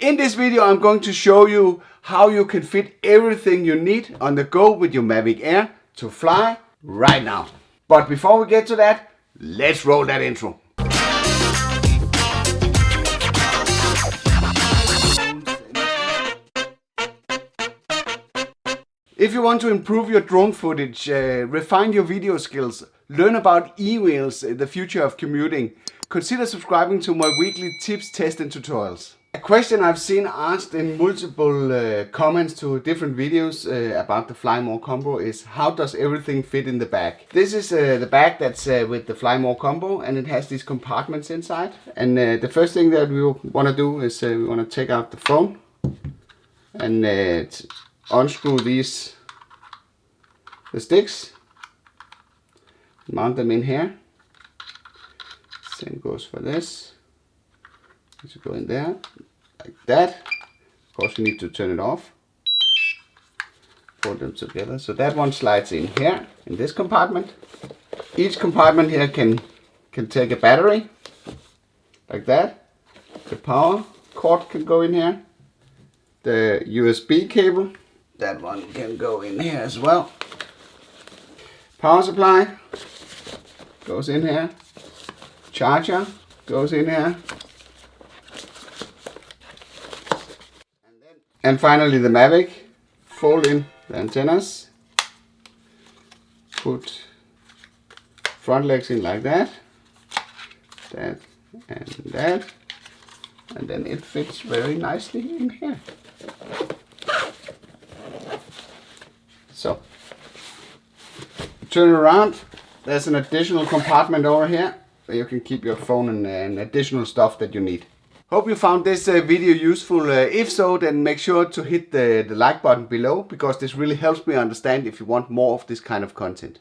In this video I'm going to show you how you can fit everything you need on the go with your Mavic Air to fly right now. But before we get to that, let's roll that intro. If you want to improve your drone footage, refine your video skills, learn about e-wheels, the future of commuting, consider subscribing to my weekly tips, tests and tutorials. A question I've seen asked in multiple comments to different videos about the Fly More combo is how does everything fit in the bag? This is the bag that's with the Fly More combo, and it has these compartments inside. And the first thing that we want to do is we want to take out the phone and unscrew the sticks, mount them in here. Same goes for this. To go in there like that. Of course you need to turn it off. Put them together. So that one slides in here in this compartment. Each compartment here can take a battery like that. The power cord can go in here. The USB cable, that one can go in here as well. Power supply goes in here. Charger goes in here. And finally the Mavic. Fold in the antennas. Put front legs in like that. That and that. And then it fits very nicely in here. So, turn it around. There's an additional compartment over here where you can keep your phone and additional stuff that you need. Hope you found this video useful. If so, then make sure to hit the like button below, because this really helps me understand if you want more of this kind of content.